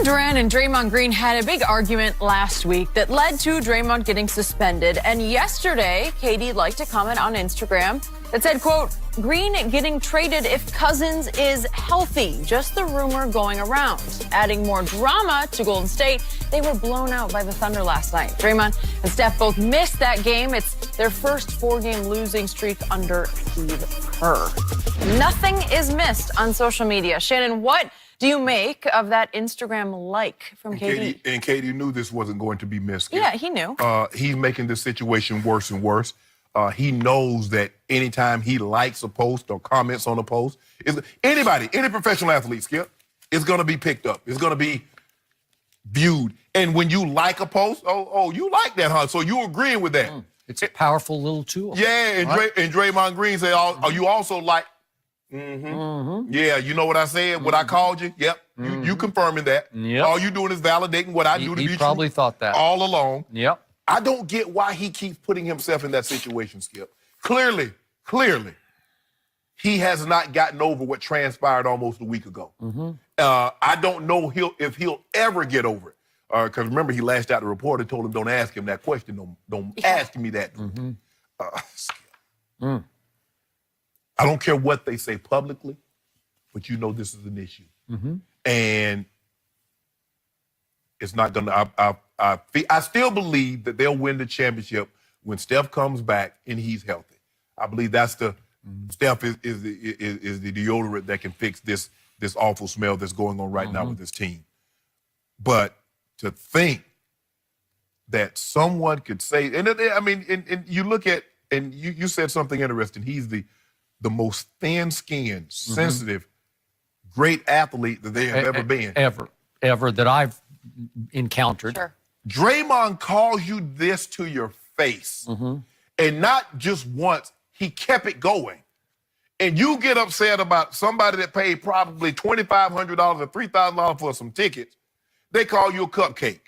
Kevin Durant and Draymond Green had a big argument last week that led to Draymond getting suspended. And yesterday, KD liked a comment on Instagram that said, quote, Green getting traded if Cousins is healthy. Just the rumor going around. Adding more drama to Golden State, they were blown out by the Thunder last night. Draymond and Steph both missed that game. It's their first 4-game losing streak under Steve Kerr. Nothing is missed on social media. Shannon, what do you make of that Instagram like from KD? And KD knew this wasn't going to be missed. Yeah, he knew. He's making this situation worse and worse. He knows that anytime he likes a post or comments on a post, any professional athlete, Skip, is going to be picked up. It's going to be viewed. And when you like a post, oh, you like that, huh? So you agreeing with that. It's a powerful little tool. Yeah, and, right? and Draymond Green said, oh, you also like, yeah, you know what I said, what I called you? Yep, you confirming that. Yep. All you doing is validating what I do to be true. He probably thought that. All along. Yep. I don't get why he keeps putting himself in that situation, Skip. Clearly, he has not gotten over what transpired almost a week ago. I don't know if he'll ever get over it. Because remember, he lashed out the reporter and told him, don't ask him that question. Don't ask me that. I don't care what they say publicly, but you know this is an issue. And it's not going to... I still believe that they'll win the championship when Steph comes back and he's healthy. I believe that's the Steph is the deodorant that can fix this awful smell that's going on right now with this team. But to think that someone could say, and you look at, and you said something interesting. He's the most thin-skinned, sensitive, great athlete that they have ever been. Ever that I've encountered. Sure. Draymond calls you this to your face. And not just once, he kept it going. And you get upset about somebody that paid probably $2,500 or $3,000 for some tickets. They call you a cupcake.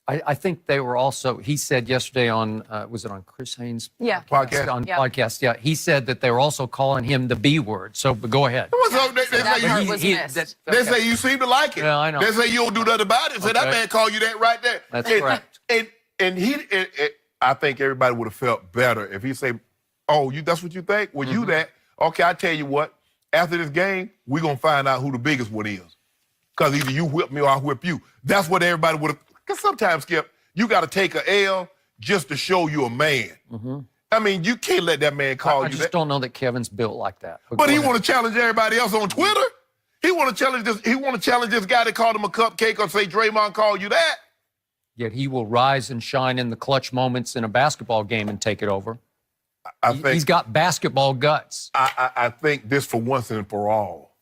I think they were also, he said yesterday on, was it on Chris Haynes' podcast? Podcast, yeah. He said that they were also calling him the B word. So go ahead. They say you seem to like it. Yeah, I know. They say you don't do nothing about it. So that man called you that right there. That's correct. And I think everybody would have felt better if he say, oh, that's what you think? Well, you that. Okay, I tell you what. After this game, we're going to find out who the biggest one is. Because either you whip me or I whip you. That's what everybody would have. Because sometimes, Skip, you got to take a L just to show you a man. I mean, you can't let that man call you that. I just don't know that Kevin's built like that. But he want to challenge everybody else on Twitter. He want to challenge this. He want to challenge this guy that called him a cupcake or say Draymond called you that. Yet he will rise and shine in the clutch moments in a basketball game and take it over. I think he's got basketball guts. I think this for once and for all.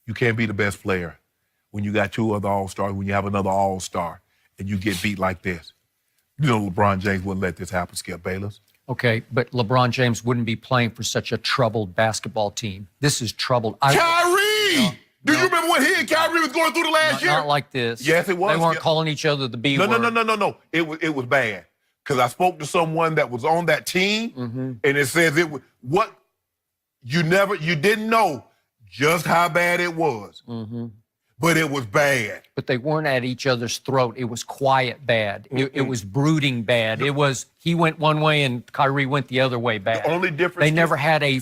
You can't be the best player when you got two other All-Stars, when you have another All-Star, and you get beat like this. You know LeBron James wouldn't let this happen, Skip Bayless. Okay, but LeBron James wouldn't be playing for such a troubled basketball team. This is troubled. Kyrie! Do you remember what he and Kyrie was going through the last year? Not like this. Yes, it was. They weren't calling each other the B word. No. It was bad. Because I spoke to someone that was on that team, and it says it was what you didn't know just how bad it was. But it was bad. But they weren't at each other's throat. It was quiet bad. It was brooding bad. It was he went one way and Kyrie went the other way bad. The only difference they never had a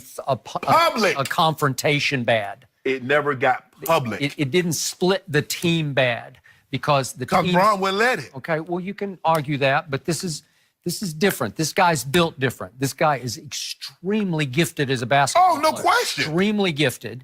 confrontation bad. It never got public. It didn't split the team bad because the team. Because Bron wouldn't let it. Okay, well you can argue that, but this is different. This guy's built different. This guy is extremely gifted as a basketball player. No question. Extremely gifted,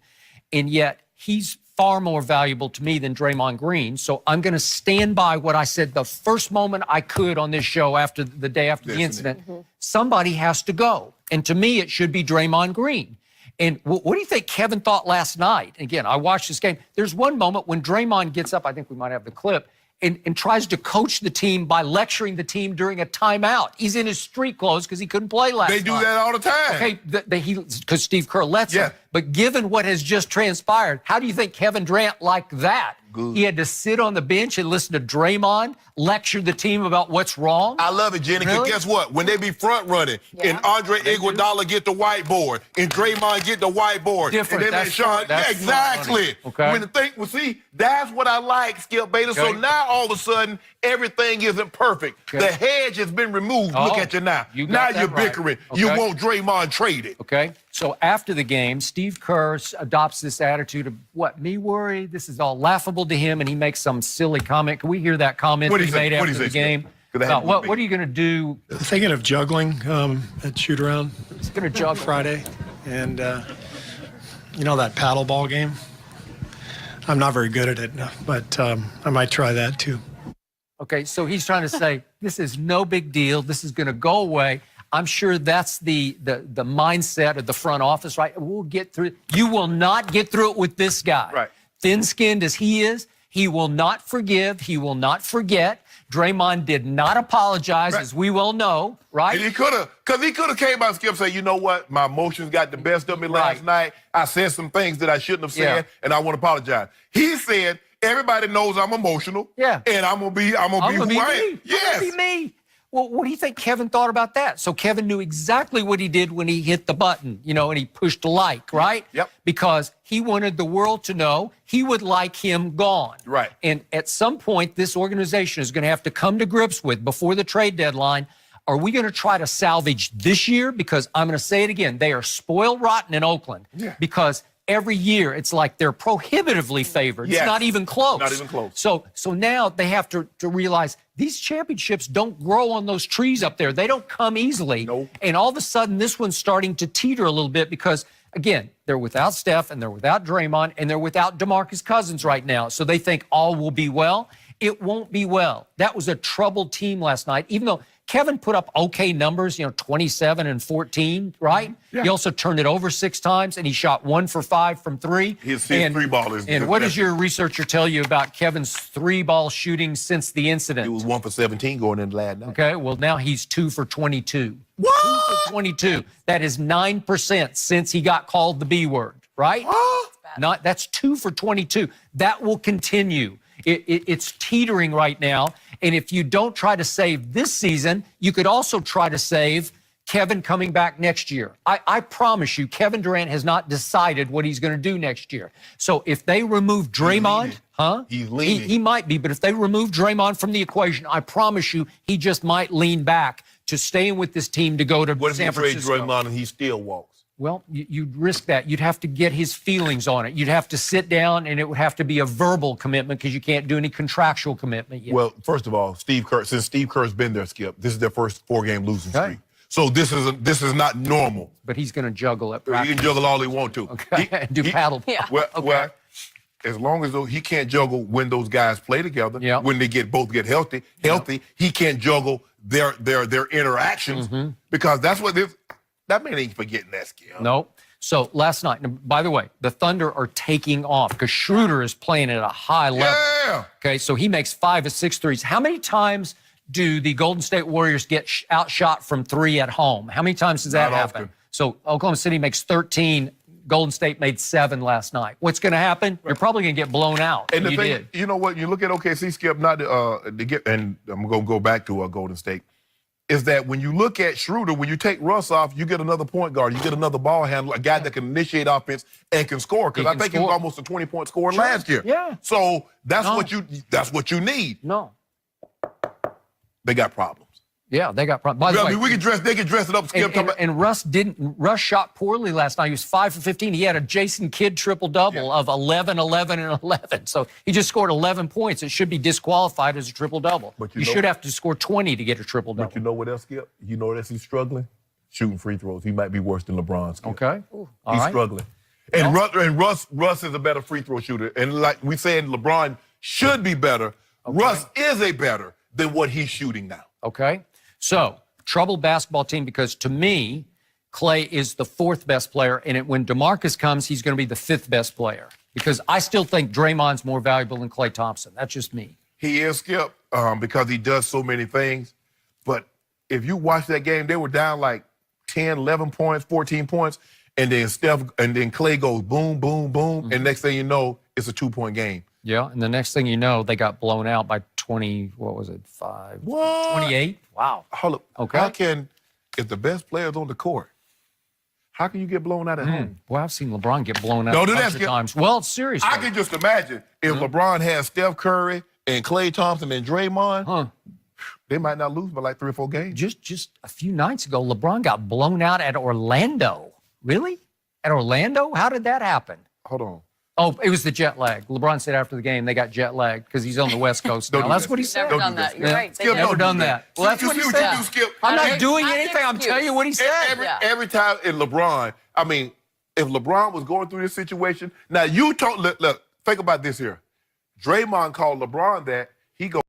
and yet he's far more valuable to me than Draymond Green. So I'm going to stand by what I said the first moment I could on this show after the day after the incident. Somebody has to go. And to me, it should be Draymond Green. And what do you think Kevin thought last night? Again, I watched this game. There's one moment when Draymond gets up, I think we might have the clip, and tries to coach the team by lecturing the team during a timeout. He's in his street clothes because he couldn't play last night. They do that all the time. Okay, because Steve Kerr lets him. But given what has just transpired, how do you think Kevin Durant liked that? Good. He had to sit on the bench and listen to Draymond lecture the team about what's wrong. I love it, Jenny, because Really? guess what? When they be front running and Andre Iguodala get the whiteboard and Draymond get the whiteboard. Different. And then That's Sean, that's yeah, exactly. Okay. When the thing, well, see, that's what I like, Skip Bayless. So Okay. now all of a sudden, everything isn't perfect. Okay. The hedge has been removed. Look at you now. You Now got you're that right. bickering. Okay. You want Draymond traded. Okay. So after the game, Steve Kerr adopts this attitude of what, me worry? This is all laughable to him, and he makes some silly comment. Can we hear that comment What'd that he he say? made What'd after he the say, game? Skip? 'Cause that About had what to be are you going to do? Thinking of juggling at shoot around He's going to juggle. Friday, and you know that paddle ball game. I'm not very good at it, but I might try that too. Okay, so he's trying to say this is no big deal. This is going to go away. I'm sure that's the mindset of the front office, right? We'll get through it. You will not get through it with this guy. Right. Thin-skinned as he is, he will not forgive. He will not forget. Draymond did not apologize, as we well know, right? And he could have came out and Skip and said, you know what? My emotions got the best of me last night. I said some things that I shouldn't have said, and I want to apologize. He said, everybody knows I'm emotional. Yeah. And I'm gonna be who I am. I'm gonna Yes. be me. Well, what do you think Kevin thought about that? So Kevin knew exactly what he did when he hit the button, and he pushed like, right? Yep. Because he wanted the world to know he would like him gone. Right. And at some point, this organization is going to have to come to grips with, before the trade deadline, are we going to try to salvage this year? Because I'm going to say it again, they are spoiled rotten in Oakland. Yeah. Because every year it's like they're prohibitively favored. Yes. It's not even close. Not even close. So now they have to realize these championships don't grow on those trees up there. They don't come easily. Nope. And all of a sudden, this one's starting to teeter a little bit because, again, they're without Steph and they're without Draymond and they're without DeMarcus Cousins right now. So they think all will be well. It won't be well. That was a troubled team last night, even though Kevin put up okay numbers, 27 and 14, right? Yeah. He also turned it over 6 times, and he shot 1 for 5 from 3. His three ball is. And what does your researcher tell you about Kevin's 3-ball shooting since the incident? It was 1 for 17 going in last night. Okay, well, now he's 2 for 22. What? 2 for 22. That is 9% since he got called the B word, right? That's 2 for 22. That will continue. It's teetering right now. And if you don't try to save this season, you could also try to save Kevin coming back next year. I promise you, Kevin Durant has not decided what he's going to do next year. So if they remove Draymond, He's leaning. He might be, but if they remove Draymond from the equation, I promise you, he just might lean back to staying with this team to go to What if San you trade Francisco. Draymond and he still walks? Well, you'd risk that. You'd have to get his feelings on it. You'd have to sit down, and it would have to be a verbal commitment because you can't do any contractual commitment yet. Well, first of all, since Steve Kerr's been there, Skip, this is their first 4-game losing streak. So this is not normal. But he's going to juggle it. He Practice. can juggle all he wants to. Okay. Do paddle. Yeah. Well, as long as he can't juggle when those guys play together, when they both get healthy, he can't juggle their interactions because that's what that man ain't forgetting that skill. No. So last night, and by the way, the Thunder are taking off because Schroeder is playing at a high level. Yeah. Okay, so he makes 5 of 6 threes. How many times do the Golden State Warriors get outshot from 3 at home? How many times does that Not happen? often. So Oklahoma City makes 13. Golden State made 7 last night. What's going to happen? You're probably going to get blown out. And the you thing, did. you know what? You look at OKC, Skip, not to get, and I'm going to go back to Golden State, is that when you look at Schroeder, when you take Russ off, you get another point guard, you get another ball handler, a guy that can initiate offense and can score. Because I think he was almost a 20-point scorer last year. Yeah. So that's what you need. No. They got problems. Yeah, they got problems. By the Well, way, I mean, they can dress it up, Skip. and Russ shot poorly last night. He was 5 for 15. He had a Jason Kidd triple-double of 11, 11, and 11. So he just scored 11 points. It should be disqualified as a triple-double. But you should have to score 20 to get a triple-double. But you know what else, Skip? You know what else he's struggling? Shooting free throws. He might be worse than LeBron, Skip. Okay. He's struggling. And Russ is a better free throw shooter. And like we said, LeBron should be better. Russ is a better than what he's shooting now. Okay. So, troubled basketball team because to me, Clay is the 4th best player. And when DeMarcus comes, he's going to be the 5th best player. Because I still think Draymond's more valuable than Clay Thompson. That's just me. He is, Skip, because he does so many things. But if you watch that game, they were down like 10, 11 points, 14 points. And then Clay goes boom, boom, boom. And next thing you know, it's a 2-point game. Yeah, and the next thing you know, they got blown out by 20, what was it, 5? What? 28? Wow. Hold up. Okay. How can, if the best player's on the court, how can you get blown out at home? Well, I've seen LeBron get blown out Don't a do that, bunch of Skip. times. Well, seriously. I can just imagine if LeBron had Steph Curry and Klay Thompson and Draymond, they might not lose by like 3 or 4 games. Just a few nights ago, LeBron got blown out at Orlando. Really? At Orlando? How did that happen? Hold on. Oh, it was the jet lag. LeBron said after the game they got jet lagged because he's on the West Coast now. do That's that, what he Skip. said. Never Don't done do that, that. You're Skip. right. Skip, Never don't done do that. Well, that's You what he see said. you do, Skip? I'm not Not doing an anything. I'm excuse. telling you what he said. Every time in LeBron, I mean, if LeBron was going through this situation, now you told, look, think about this here. Draymond called LeBron that. He goes,